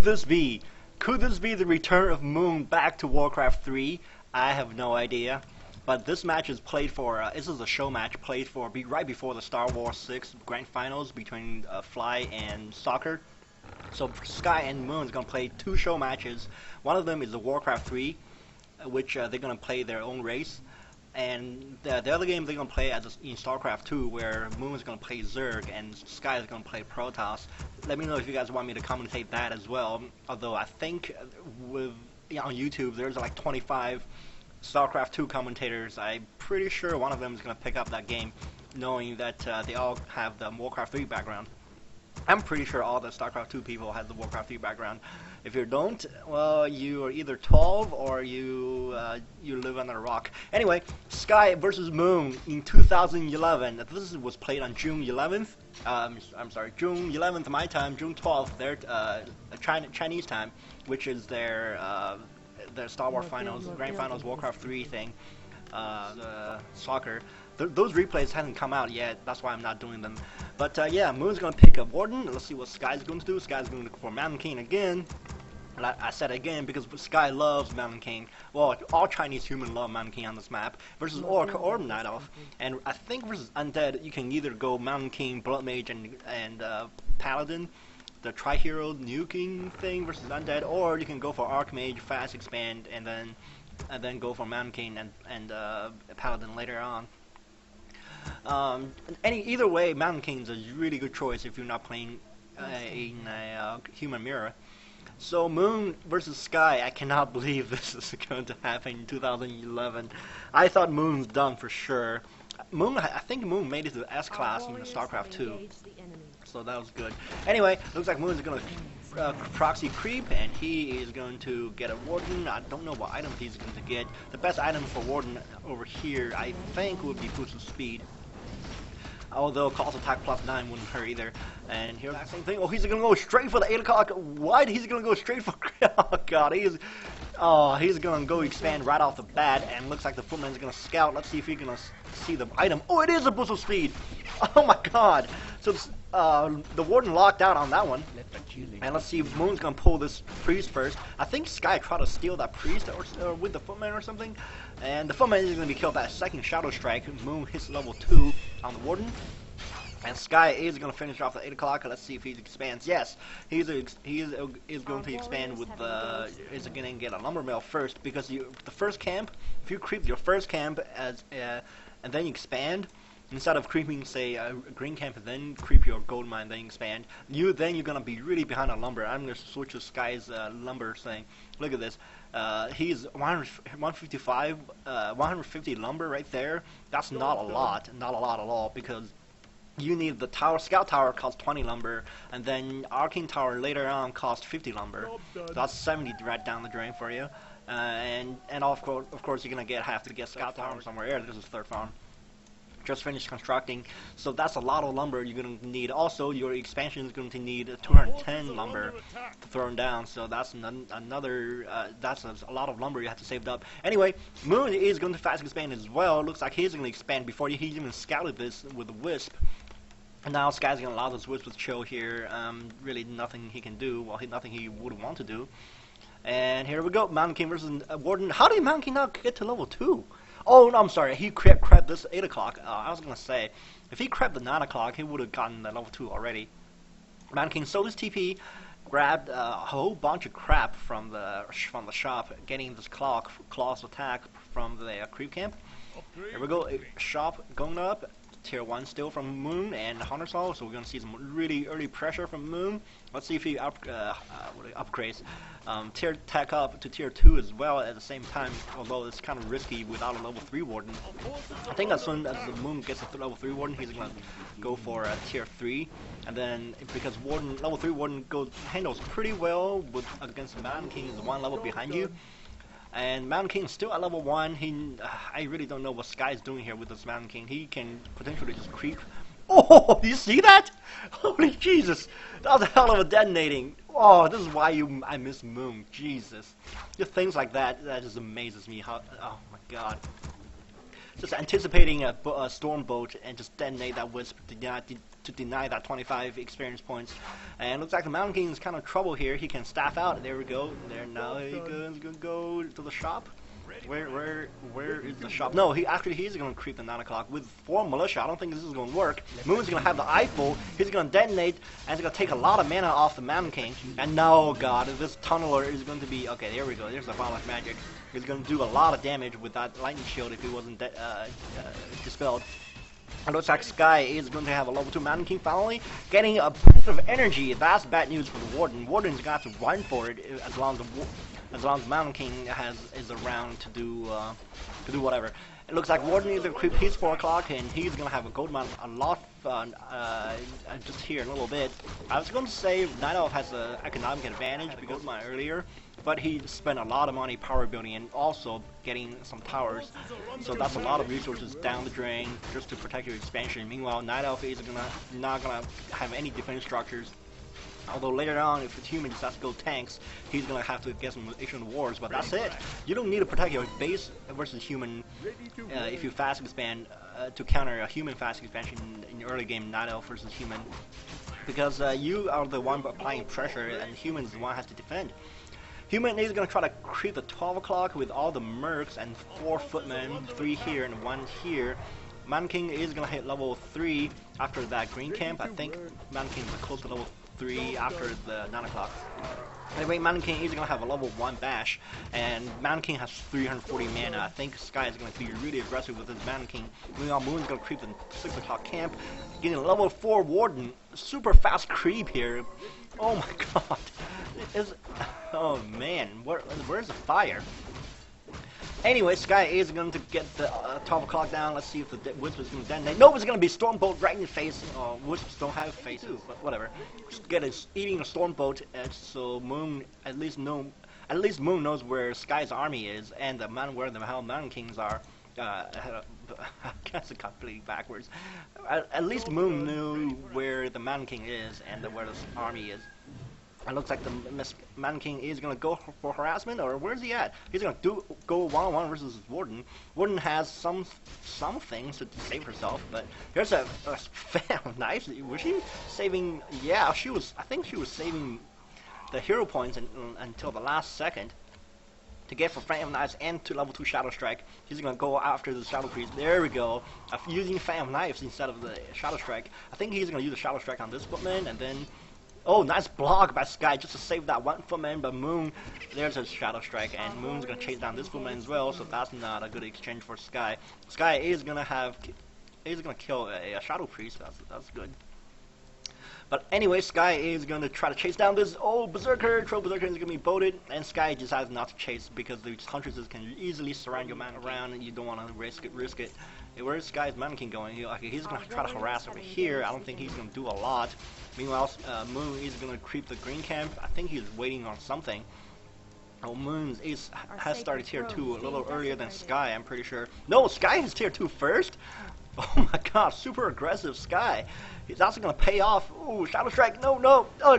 this be? Could this be the return of Moon back to Warcraft 3? I have no idea. But this match is played for, this is a show match played for right before the Star Wars 6 Grand Finals between Fly and Soccer. So Sky and Moon is going to play 2 show matches. One of them is the Warcraft 3, which they're going to play their own race. And the other game they're going to play in StarCraft 2, where Moon is going to play Zerg and Sky is going to play Protoss. Let me know if you guys want me to commentate that as well. Although I think on YouTube there's like 25 StarCraft 2 commentators. I'm pretty sure one of them is going to pick up that game, knowing that they all have the Warcraft 3 background. I'm pretty sure all the StarCraft 2 people have the Warcraft 3 background. If you don't, well, you are either 12 or you live under a rock. Anyway, Sky versus Moon in 2011. This was played on June 11th. I'm sorry, June 11th my time, June 12th their Chinese time, which is their Star Wars Finals, Grand Finals, Warcraft 3 thing, the soccer. Those replays haven't come out yet, that's why I'm not doing them. But yeah, Moon's going to pick a Warden. Let's see what Sky's going to do. Sky's going to go for Mountain King again. I said again because Sky loves Mountain King. Well, all Chinese humans love Mountain King on this map. Versus Orc or Night Elf. And I think versus Undead, you can either go Mountain King, Blood Mage, and Paladin, the Tri-Hero nuking thing versus Undead, or you can go for Archmage, Fast Expand, and then go for Mountain King and Paladin later on. Either way, Mountain King is a really good choice if you're not playing in a human mirror. So Moon versus Sky, I cannot believe this is going to happen in 2011. I thought Moon's done for sure. I think Moon made it to the S class in the StarCraft 2, so that was good. Anyway, looks like Moon's going to proxy creep, and he is going to get a Warden. I don't know what item he's going to get. The best item for Warden over here, I think, would be Boost of Speed. Although Cost Attack +9 wouldn't hurt either. And here's the same thing. Oh, he's gonna go straight for the 8 o'clock. What? He's gonna go straight for. Oh god, he's gonna go expand right off the bat. And looks like the Footman's gonna scout. Let's see if he's gonna see the item. Oh, it is a Boost of Speed. Oh my god. So the Warden locked out on that one. And let's see if Moon's gonna pull this Priest first. I think Sky tried to steal that Priest or with the Footman or something. And the Footman is gonna be killed by a second Shadow Strike. Moon hits level 2 on the Warden. And Sky is going to finish off the 8 o'clock. Let's see if he expands. Yes, he is going to expand with is going to get a lumber mill first, because the first camp, if you creep your first camp and then you expand, instead of creeping say a green camp and then creep your gold mine then expand, you're going to be really behind on lumber. I'm going to switch to Sky's lumber thing. Look at this. He's 155, 150 lumber right there. That's not a lot at all, because you need the tower. Scout Tower costs 20 lumber, and then Arcane Tower later on costs 50 lumber. So that's 70 right down the drain for you. And of course you're gonna have to get Scout Tower somewhere else. This is third farm. Just finished constructing, so that's a lot of lumber you're going to need. Also, your expansion is going to need 210 lumber to throw down, so that's another, that's a lot of lumber you have to save up. Anyway, Moon is going to fast expand as well. Looks like he's going to expand before he even scouted this with the Wisp. And now Sky's going to allow this Wisp to chill here. Really nothing he can do, well, nothing he would want to do. And here we go, Mountain King versus Warden. How did Mountain King not get to level 2? Oh, no, I'm sorry, he crept this 8 o'clock. I was going to say, if he crept the 9 o'clock, he would have gotten the level 2 already. Mountain King sold his TP, grabbed a whole bunch of crap from the shop, getting this claws attack from the creep camp. Here we go, shop going up. Tier 1 still from Moon and Hunter Soul, so we're going to see some really early pressure from Moon. Let's see if he upgrades tier tech up to tier 2 as well at the same time, although it's kind of risky without a level 3 Warden. I think as soon as the Moon gets a level 3 Warden, he's going to go for tier 3, and then because level 3 Warden handles pretty well against Mountain King, is one level behind you. And Mountain King is still at level 1. I really don't know what Sky's doing here with this Mountain King. He can potentially just creep. Oh, you see that? Holy Jesus. That was a hell of a detonating. Oh, this is why I miss Moon. Jesus. Just things like that just amazes me. Oh my god. Just anticipating a storm bolt and just detonate that Wisp to deny that 25 experience points. And looks like the Mountain King is kind of trouble here. He can staff out. There we go. There now he's gonna go to the shop. Where is the shop? No, he's gonna creep the 9 o'clock with 4 militia. I don't think this is gonna work. Moon's gonna have the Eiffel. He's gonna detonate, and it's gonna take a lot of mana off the Mountain King. And no, God, this tunneler is going to be okay. There we go. There's the Violent Magic. He's gonna do a lot of damage with that lightning shield if he wasn't dispelled. It looks like Sky is going to have a level 2 Mountain King finally, getting a burst of energy. That's bad news for the Warden. Warden's got to run for it as long as Mountain King is around to do whatever. It looks like Warden is going to creep his 4 o'clock, and he's going to have a gold mine a lot just here in a little bit. I was going to say Night Elf has an economic advantage because of my earlier, but he spent a lot of money power building and also getting some towers. So that's a lot of resources down the drain just to protect your expansion. Meanwhile, Night Elf is not gonna have any defense structures. Although later on, if the human decides to go tanks, he's gonna have to get some ancient wars. But that's it. You don't need to protect your base versus human if you fast expand to counter a human fast expansion in the early game, Night Elf versus human, because you are the one applying pressure, and human is the one who has to defend. Human is going to try to creep the 12 o'clock with all the mercs and 4 footmen, 3 here and 1 here. Mountain King is going to hit level 3 after that green camp. I think Mountain King is close to level 3 after the 9 o'clock. Anyway, Mountain King is going to have a level 1 bash, and Mountain King has 340 mana. I think Sky is going to be really aggressive with his Mountain King. Meanwhile, Moon's going to creep the 6 o'clock camp, getting a level 4 Warden. Super fast creep here. Oh my god. Oh man, where's the fire? Anyway, Sky is going to get the 12 o'clock down. Let's see if the Wisp is going to detonate. No, it's going to be Stormbolt right in your face. Wisps don't have faces, but whatever. Just get it, eating a Stormbolt, so Moon at least Moon knows where Sky's army is and where the Mountain Kings are. I guess it completely backwards. At least Moon knew where the Mountain King is and where the army is. It looks like the Mountain King is going to go for harassment, or where's he at? He's going to go one-on-one versus Warden. Warden has some things to save herself, but here's a fan knife. Was she saving? Yeah, she was. I think she was saving the hero points until the last second to get for Phantom Knives and to level 2 Shadow Strike. He's going to go after the Shadow Priest. There we go. Using Phantom Knives instead of the Shadow Strike. I think he's going to use the Shadow Strike on this footman, and then... Oh, nice block by Sky just to save that one footman, but Moon, there's a Shadow Strike, and Moon's going to chase down this footman as well, so that's not a good exchange for Sky. Sky is going to kill a Shadow Priest, that's good. But anyway, Sky is going to try to chase down this old Berserker. Troll Berserker is going to be bolted, and Sky decides not to chase because the Huntresses can easily surround your man around, and you don't want to risk it. Where's Sky's Mountain King going? He's going to try to harass over here. I don't think he's going to do a lot. Meanwhile, Moon is going to creep the green camp. I think he's waiting on something. Oh, Moon has started tier 2 a little earlier than Sky, I'm pretty sure. No, Sky is tier 2 first? Oh my god, super aggressive Sky. He's also going to pay off. Ooh, Shadow Strike. No. Oh,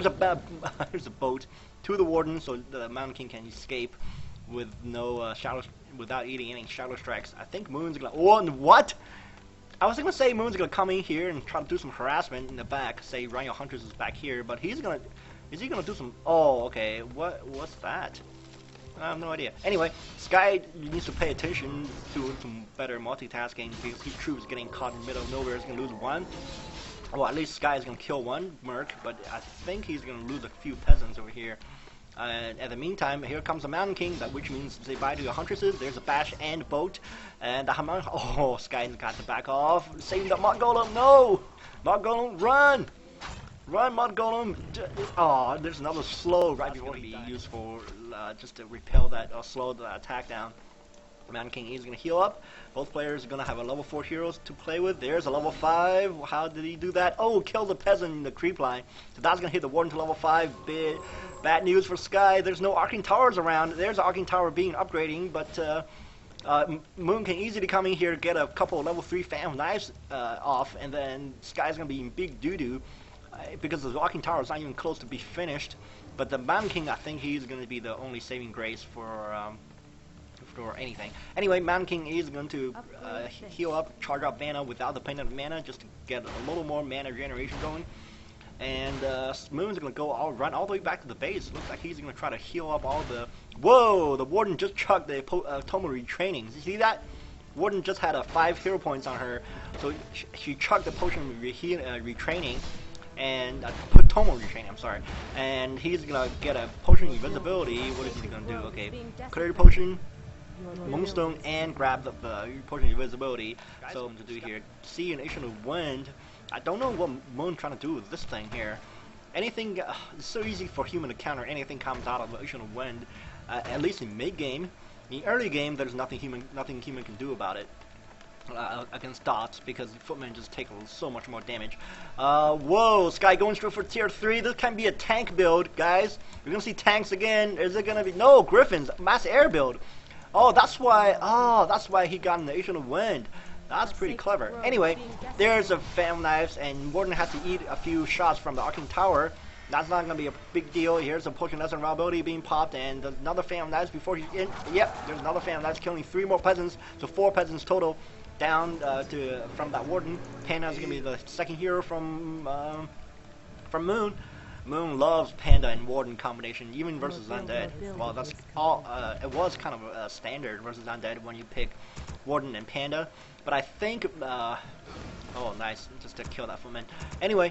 there's a boat to the Warden so the Mountain King can escape with no without eating any Shadow Strikes. I think Moon's going to... Oh, what? I was going to say Moon's going to come in here and try to do some harassment in the back. Say run your Huntress is back here, but he's going to... Is he going to do some... Oh, okay. What's that? I have no idea. Anyway, Sky needs to pay attention to some better multitasking because his troop is getting caught in the middle of nowhere. He's going to lose 1. Well, at least Sky is going to kill 1 merc, but I think he's going to lose a few peasants over here. In the meantime, here comes the Mountain King, which means say bye to your Huntresses. There's a bash and boat, and the oh, Sky's got to back off. Saving the Mod Golem. No, Mod Golem, run! Run, Mod Golem! Oh, there's another slow right before he used for just to repel that or slow the attack down. Mountain King is going to heal up. Both players are going to have a level 4 heroes to play with. There's a level 5. How did he do that? Oh, kill the peasant in the creep line. So that's going to hit the Warden to level 5. Bad news for Sky. There's no Arcing Towers around. There's an Arcing Tower being upgrading, but Moon can easily come in here, get a couple of level 3 Phantom Knives off, and then Sky's going to be in big doo-doo because the Arcing Tower is not even close to be finished. But the Mountain King, I think he's going to be the only saving grace for or anything. Anyway, Mountain King is going to heal up, charge up mana without the pain of mana, just to get a little more mana generation going. And Moon's gonna go run all the way back to the base. Looks like he's gonna try to heal up all the. Whoa! The Warden just chucked the Tomo retraining. You see that? Warden just had 5 hero points on her, so she chucked the potion retraining, and Tomo retraining. I'm sorry. And he's gonna get a potion invisibility. What is he gonna do? Okay, clarity potion, Moonstone, and grab the potion invisibility. So I'm gonna do here. See an Ancient of Wind. I don't know what Moon's trying to do with this thing here. Anything, it's so easy for human to counter anything comes out of the Ocean of Wind. At least in mid game. In early game, there's nothing human can do about it against dots, because footmen just take so much more damage. Whoa, Sky going straight for tier 3. This can be a tank build, guys. We're gonna see tanks again. Is it gonna be no Griffins? Mass air build. Oh, that's why. Oh, that's why he got in the Ocean of Wind. That's pretty clever. Anyway, there's a Phantom Knives, and Warden has to eat a few shots from the Arcane Tower. That's not going to be a big deal. Here's a Potion Lesson Ability being popped, and another Phantom Knives before he's in. Yep, there's another Phantom Knives killing 3 more peasants, so 4 peasants total down from that Warden. Panda's going to be the second hero from Moon. Moon loves Panda and Warden combination, even versus Undead. Well, that's all. It was kind of a standard versus Undead when you pick Warden and Panda. But I think, oh nice, just to kill that footman. Anyway,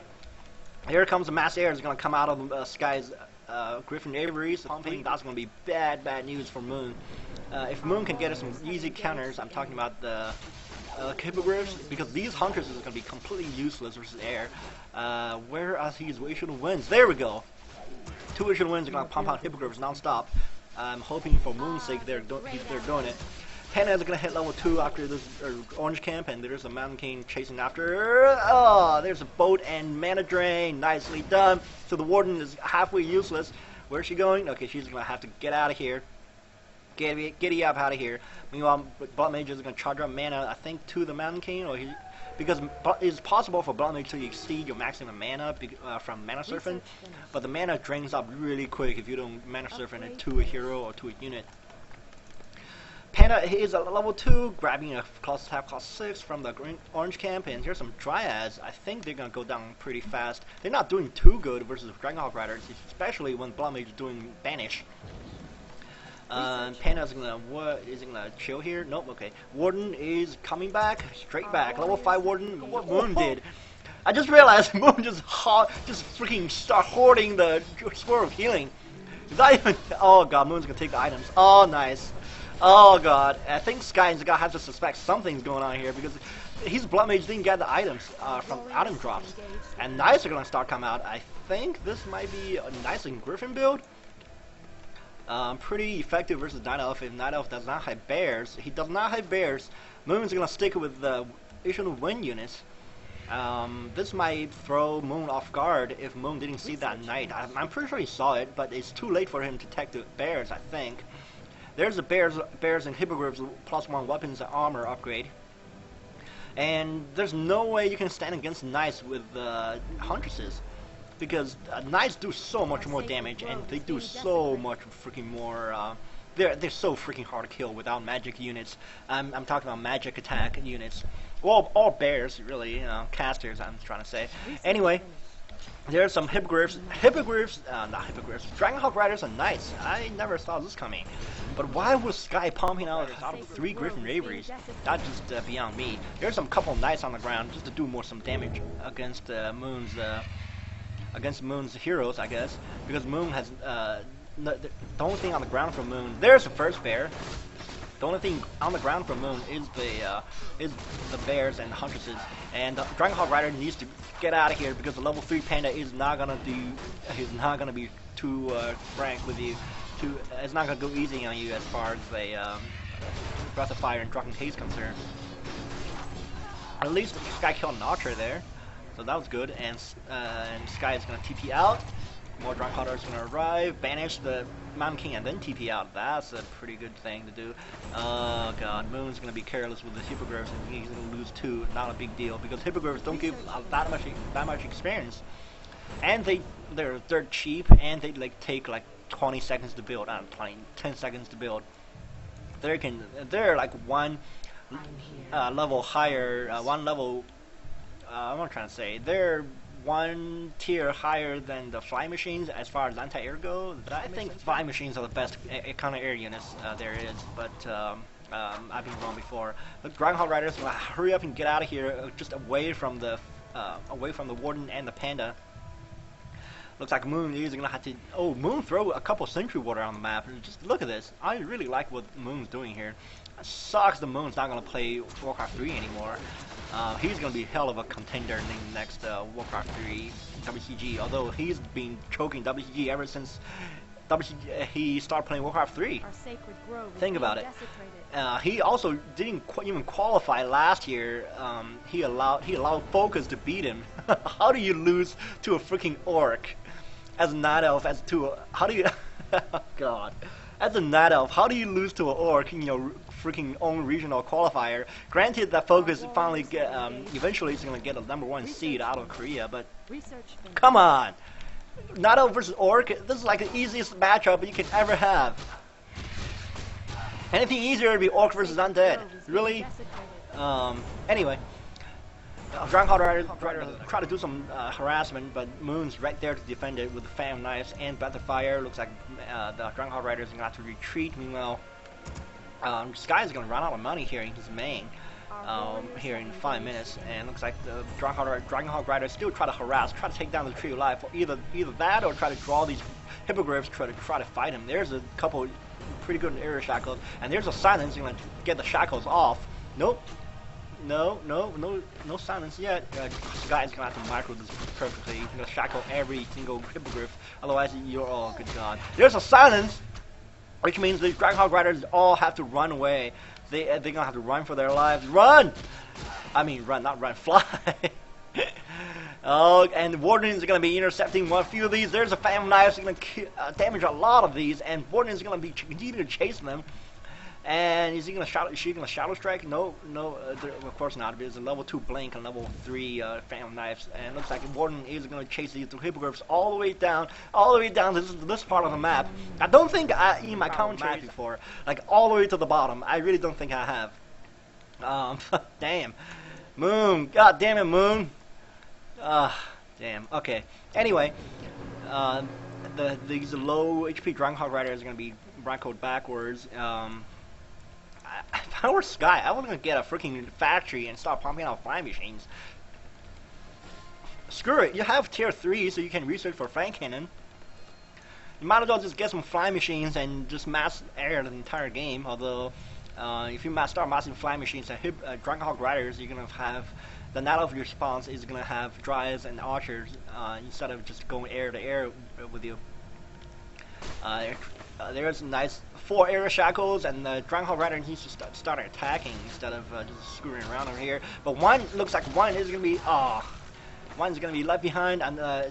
here comes the mass air. It's gonna come out of Sky's Griffin Aviaries. Pumping. That's gonna be bad news for Moon. If Moon can get us some easy counters, I'm talking about the Hippogriffs, because these Hunters is gonna be completely useless versus air. Where are these Ocean Winds? There we go. 2 Ocean Winds are gonna pump out Hippogriffs non-stop. I'm hoping for Moon's sake they're doing it. Panda is gonna hit level 2 after this orange camp, and there's a Mountain King chasing after her. Oh, there's a boat and mana drain. Nicely done. So the Warden is halfway useless. Where's she going? Okay, she's gonna have to get out of here. Giddy up out of here. Meanwhile, Blood Mage is gonna charge up mana, I think, to the Mountain King, because it's possible for Blood Mage to exceed your maximum mana from Mana Surfing, but the mana drains up really quick if you don't Mana Surfing it to a hero or to a unit. Panda is at level 2, grabbing a class 6 from the orange camp, and here's some Dryads. I think they're gonna go down pretty fast. They're not doing too good versus Dragonhawk Riders, especially when Blood Mage is doing Banish. Panda's gonna chill here. Nope. Okay. Warden is coming back, straight back. Level 5 Warden. What Moon did? I just realized Moon just freaking start hoarding the Sword of Healing. Is that even? Oh god, Moon's gonna take the items. Oh nice. Oh god, I think Sky's gonna have to suspect something's going on here, because his Blood Mage didn't get the items from item drops, and Knights are gonna start coming out. I think this might be a nice and Griffin build. Pretty effective versus Night Elf. If Night Elf does not have bears, he does not have bears. Moon's gonna stick with the Ocean of Wind units. This might throw Moon off guard if Moon didn't see that Knight. I'm pretty sure he saw it, but it's too late for him to tech the bears, I think. There's the bears and Hippogriffs +1 weapons and armor upgrade. And there's no way you can stand against Knights with Huntresses, because Knights do so much more damage, and they do so much freaking more. They're so freaking hard to kill without magic units. I'm talking about magic attack units. Well, all bears, really, casters, I'm trying to say. Anyway, there's some Hippogriffs. Not Hippogriffs. Dragonhawk Riders and Knights. I never saw this coming. But why was Sky pumping out of 3 Griffin Aviaries? That's just beyond me. There's some couple Knights on the ground just to do some damage against Moon's heroes, I guess. Because Moon has the only thing on the ground from Moon. There's the first bear. The only thing on the ground from Moon is the bears and the huntresses, and the Dragonhawk Rider needs to get out of here, because the level 3 Panda is not gonna be too frank with you. It's not gonna go easy on you as far as the Breath of Fire and Drunken Haze concerned. At least Sky killed an archer there, so that was good. And Sky is gonna TP out. More Dragonhawk Riders gonna arrive, banish the Mountain King, and then TP out. That's a pretty good thing to do. Oh god, Moon's gonna be careless with the Hippogriffs, and he's gonna lose 2. Not a big deal, because Hippogriffs don't give that much experience, and they're cheap, and they take 20 seconds to build. 10 seconds to build. they're like one level higher, one level. What I'm trying to say, they're one tier higher than the fly machines as far as anti-air go. I think fly machines are the best counter air units there is, but I've been wrong before. But Groundhog Riders, hurry up and get out of here, just away from the Warden and the Panda. Looks like Moon is gonna have to. Oh, Moon throw a couple Sentry Water on the map. And just look at this. I really like what Moon's doing here. It sucks the Moon's not gonna play Warcraft 3 anymore. He's gonna be hell of a contender in the next Warcraft 3 WCG. Although he's been choking WCG ever since he started playing Warcraft 3. Think about it. He also didn't even qualify last year. He allowed Focus to beat him. How do you lose to a freaking orc? As a night elf, how do you? Oh God, as a night elf, how do you lose to an orc in your freaking own regional qualifier? Granted that Focus finally eventually is gonna get a #1 seed out of Korea, but come on, night elf versus orc. This is like the easiest matchup you can ever have. Anything easier would be orc versus undead. Really? Anyway. Groundhog Rider try to do some harassment, but Moon's right there to defend it with the Phantom Knives and Breath of Fire. Looks like the Groundhog Rider is going to have to retreat. Meanwhile, Sky is going to run out of money here in his main here in 5 minutes, and looks like the Groundhog Rider still try to harass, try to take down the Tree of Life, or either that or try to draw these hippogriffs, try to fight him. There's a couple pretty good area shackles, and there's a silence. You're going to get the shackles off. Nope. No silence yet. Sky's gonna have to micro this perfectly. He's gonna shackle every single hippogriff. Otherwise, oh good God. There's a silence, which means the Groundhog Riders all have to run away. They're gonna have to run for their lives. Run! I mean run, not run. Fly. Oh, and the Warden is gonna be intercepting a few of these. There's a Phantom Knife. It's gonna damage a lot of these, and Warden is gonna be continuing to chase them. And is she gonna shadow strike? No, of course not. There's a level 2 blink and level 3 Phantom Knives, and it looks like Warden is gonna chase these two hippogriffs all the way down to this part of the map. I don't think in my commentary before, like all the way to the bottom. I really don't think I have. Damn, Moon. God damn it, Moon. Damn. Okay. Anyway, these low HP Groundhog Riders are gonna be Broncoed backwards. If I were Sky, I was gonna get a freaking factory and start pumping out fly machines. Screw it, you have tier 3, so you can research for Fang Cannon. You might as well just get some fly machines and just mass air the entire game. Although, if you start massing fly machines and Groundhog Riders, you're gonna have the night of your response is gonna have Dryas and Archers instead of just going air to air with you. There's nice 4 area shackles, and the Groundhog Rider needs to start attacking instead of just screwing around over here. But looks like one is gonna be one's gonna be left behind, and the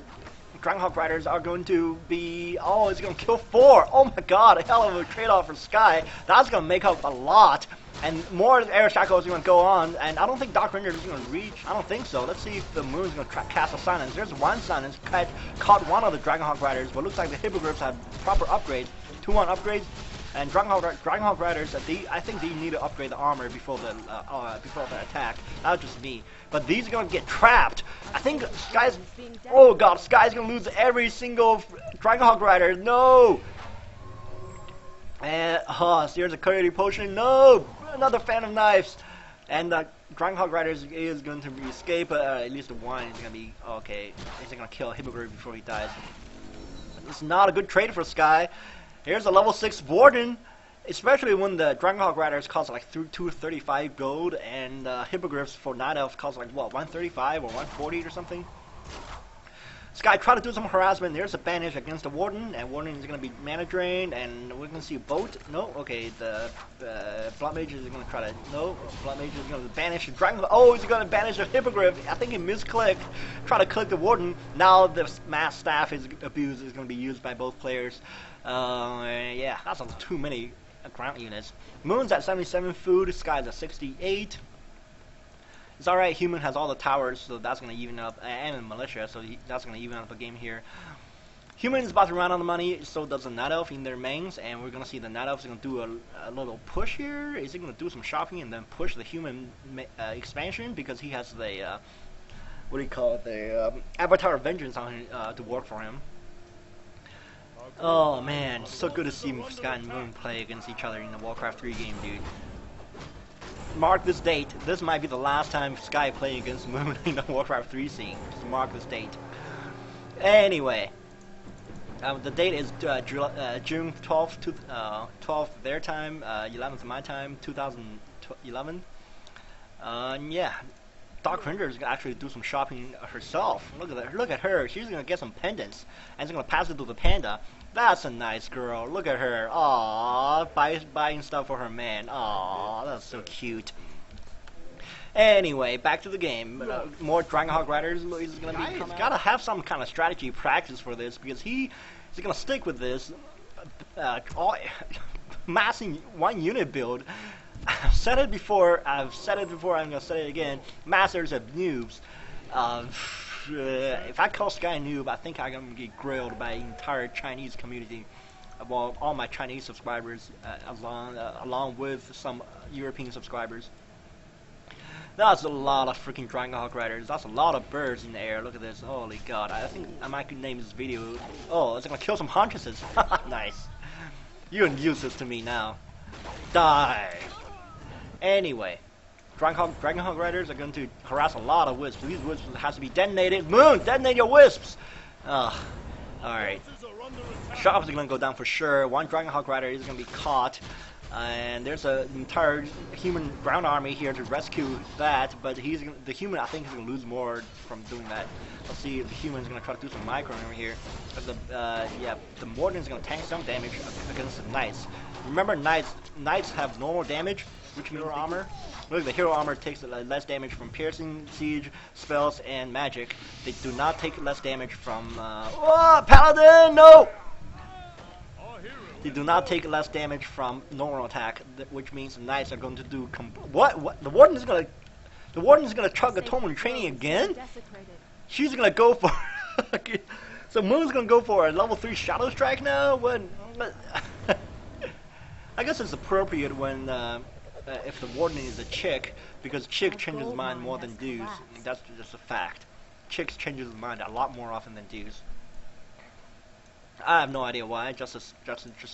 Groundhog Riders are going to be it's gonna kill 4. Oh my God, a hell of a trade-off for Sky. That's gonna make up a lot. And more air shackles are going to go on, and I don't think Dark Ranger is going to reach. I don't think so. Let's see if the Moon's going to cast a silence. There's one silence, caught one of the Dragonhawk Riders, but looks like the hippogriffs have proper upgrades, 2-1 upgrades, and Dragonhawk Riders. I think they need to upgrade the armor before the attack. Not just me, but these are going to get trapped. I think Sky's. Oh God, Sky's going to lose every single Dragonhawk Rider. No. And there's a Coyote Potion. No, another Phantom Knives, and the Groundhog Riders is going to escape. At least one is going to be okay. He's going to kill a Hippogriff before he dies. It's not a good trade for Sky. Here's a level 6 Warden, especially when the Groundhog Riders cost like 235 gold, and Hippogriffs for Night Elf cost like what, 135 or 140 or something. Sky try to do some harassment. There's a banish against the Warden, and Warden is going to be mana drained, and we're going to see a boat. No, okay, the Blood Mage is going to try to, no, Blood Mage is going to banish the Dragon. Oh, he's going to banish the Hippogriff. I think he misclicked. Try to click the Warden. Now the Mass Staff is abused, is going to be used by both players. Yeah, that's too many ground units. Moon's at 77 food, Sky's at 68. It's alright, Human has all the towers, so that's going to even up, and Militia, so that's going to even up a game here. Human is about to run out of money, so does the Night Elf in their mains, and we're gonna see the Night Elf is gonna do a little push here. Is he gonna do some shopping and then push the human expansion because he has the what do you call it, the Avatar of Vengeance on him, to work for him. Oh man, so good to see Sky and Moon play against each other in the Warcraft 3 game, dude. Mark this date. This might be the last time Sky playing against Moon in the Warcraft 3 scene. Just mark this date. Anyway. The date is June 12th, 12th their time, 11th my time, 2011. Yeah, Dark Ranger is gonna actually do some shopping herself. Look at her. Look at her. She's gonna get some pendants and she's gonna pass it to the panda. That's a nice girl. Look at her. Aww, buying stuff for her man. Aww, that's so cute. Anyway, back to the game. More Dragonhawk Riders is gonna be. He's gotta have some kind of strategy practice for this because he's gonna stick with this massing one unit build. I've said it before. I'm gonna say it again. Masters of noobs. If I call Sky a noob, I think I'm gonna get grilled by the entire Chinese community. Well, all my Chinese subscribers, along with some European subscribers. That's a lot of freaking Dragonhawk Riders. That's a lot of birds in the air. Look at this. Holy God. I think I might name this video. Oh, it's gonna kill some Huntresses. Nice. You can use this to me now. Die. Anyway, Dragonhawk Riders are going to harass a lot of wisps. These wisps has to be detonated. Moon, detonate your wisps. Alright. Shops are going to go down for sure. One Dragonhawk Rider is going to be caught. And there's an entire human ground army here to rescue that, but the human I think is going to lose more from doing that. Let's see if the human is going to try to do some micro over here. The Warden is going to tank some damage against the Knights. Remember, Knights have normal damage, which means hero armor. Look, the hero armor takes less damage from piercing, siege, spells, and magic. They do not take less damage from. Paladin, no! They do not take less damage from normal attack, which means the Knights are going to do what? The Warden is gonna chug a Torment training again? She's gonna go for so Moon's gonna go for a level 3 Shadow Strike now? I guess it's appropriate when if the Warden is a chick, because chick changes mind more than dudes. That's just a fact. Chicks changes mind a lot more often than dudes. I have no idea why, just a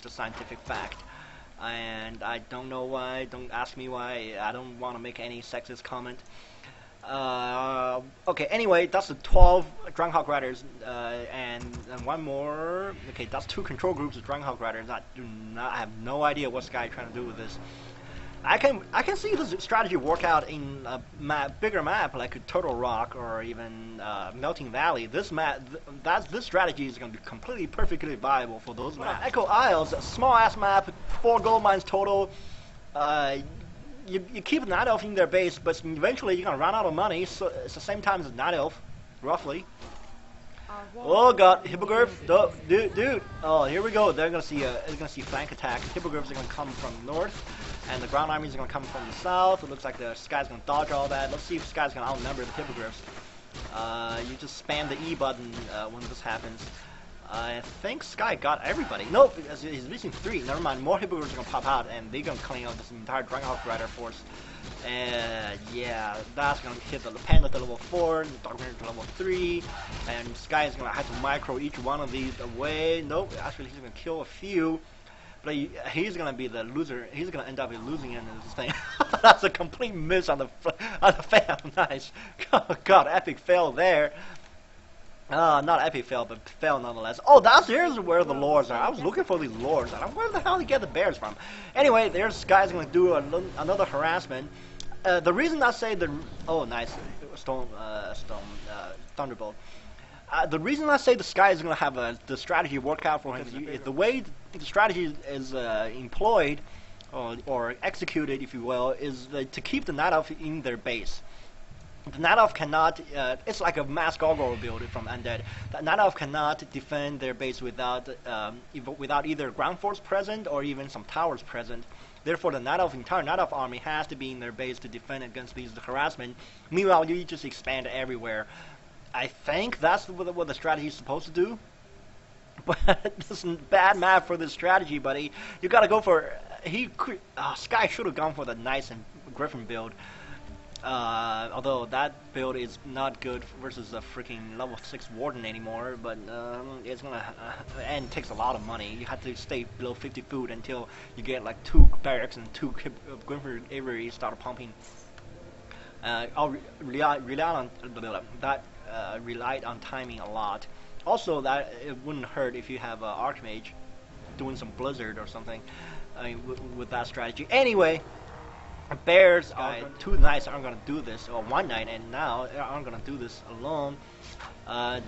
scientific fact. And I don't know why, don't ask me why, I don't want to make any sexist comment. Okay, anyway, that's the 12 Dragonhawk Riders, and one more. Okay, that's 2 control groups of Dragonhawk Riders. I have no idea what Sky is trying to do with this. I can see this strategy work out in a bigger map like Turtle Rock or even Melting Valley. This strategy is going to be completely perfectly viable for those maps. Echo Isles, a small ass map, 4 gold mines total. You keep Night Elf in their base, but eventually you're gonna run out of money. So it's the same time as Night Elf, roughly. Oh God, Hippogriff, dude. Oh, here we go. They're gonna see flank attack. Hippogriffs are gonna come from north, and the ground armies are gonna come from the south. It looks like the Sky's gonna dodge all that. Let's see if Sky's gonna outnumber the Hippogriffs. You just spam the E button when this happens. I think Sky got everybody. Nope, he's missing 3. Never mind, more Hippogriffs are gonna pop out, and they're gonna clean out this entire Dragonhawk Rider force. And yeah, that's gonna hit the Panda to level 4, the Dark Ranger to level 3, and Sky is gonna have to micro each one of these away. Nope, actually he's gonna kill a few, but he's gonna be the loser. He's gonna end up losing in this thing. That's a complete miss on the fail. Nice. Oh, God, epic fail there. Not epic fail, but fail nonetheless. Oh, here's where the lords are. I was looking for these lords. I don't know where the hell they get the bears from. Anyway, there's Sky's gonna do another harassment. The reason I say oh, nice, Thunderbolt. The reason I say the Sky is gonna have the strategy work out for him is the way the strategy is employed or executed, if you will, is to keep the Night Elf in their base. The Night Elf cannot, it's like a mass gargoyle build from Undead. The Night Elf cannot defend their base without either ground force present or even some towers present. Therefore, the entire Night Elf army has to be in their base to defend against these harassment. Meanwhile, you just expand everywhere. I think that's what the strategy is supposed to do. But this is bad math for this strategy, buddy. You gotta go for Sky should have gone for the Knights and Griffin build. Although that build is not good versus a freaking level 6 Warden anymore, but it's gonna and it takes a lot of money. You have to stay below 50 food until you get like 2 barracks and 2 Griffin Avery start pumping. I'll rely on that. Relied on timing a lot. Also, that it wouldn't hurt if you have Archmage doing some Blizzard or something. I mean, with that strategy. Anyway. Bears, two knights aren't gonna do this, or one knight, and now aren't gonna do this alone.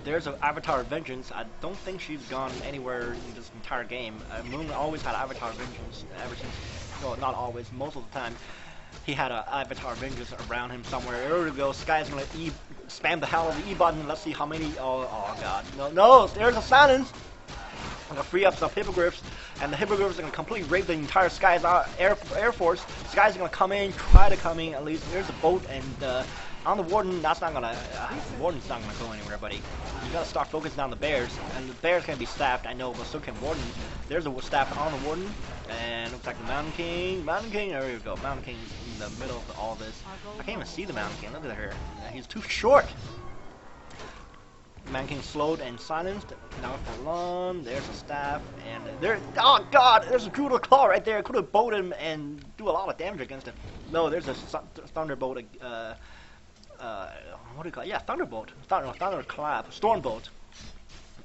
There's an Avatar of Vengeance. I don't think she's gone anywhere in this entire game. Moon always had Avatar of Vengeance ever since. Well, not always, most of the time. He had an Avatar of Vengeance around him somewhere. There we go. Sky's gonna spam the hell of the E button. Let's see how many. Oh god. No, there's a silence. I'm gonna free up some hippogriffs, and the hippogriffs are gonna completely rape the entire Sky's air force. Sky's gonna try to come in. At least there's a boat, and on the Warden, that's not gonna. Warden's not gonna go anywhere, buddy. You gotta start focusing on the bears, and the bears can be staffed. I know, but so can Warden. There's a staff on the Warden, and looks like the Mountain King. Mountain King, there you go. Mountain King's in the middle of all this. I can't even see the Mountain King. Look at her. He's too short. Man King slowed and silenced. Now for long. There's a staff, and there. Oh God! There's a Brutal Claw right there. Could have bowed him and do a lot of damage against him. No, there's a Thunderbolt. What do you call it? Yeah, Thunderbolt. Thunderclap. Stormbolt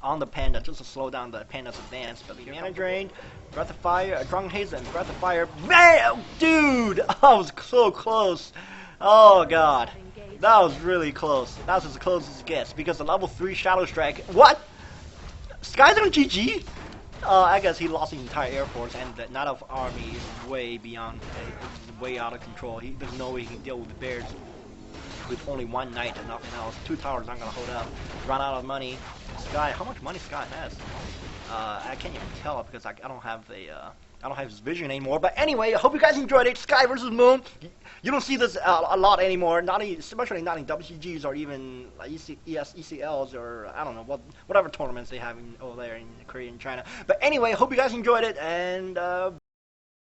on the Panda just to slow down the Panda's advance. But the Mana Drain, Breath of Fire, Drunken Haze, and Breath of Fire. Man, dude, I was so close. Oh God. That was really close. That was as close as it gets because the level 3 Shadow Strike. What? Sky's on GG? I guess he lost the entire Air Force, and the Night of Army is way beyond, way out of control. There's no way he can deal with the bears with only one knight and nothing else. 2 towers aren't gonna hold up. Run out of money. Sky, how much money Sky has? I can't even tell because I don't have his vision anymore. But anyway, I hope you guys enjoyed it. Sky versus Moon. You don't see this a lot anymore. Especially not in WCGs or even ECLs or I don't know whatever tournaments they have over there in Korea and China. But anyway, I hope you guys enjoyed it, and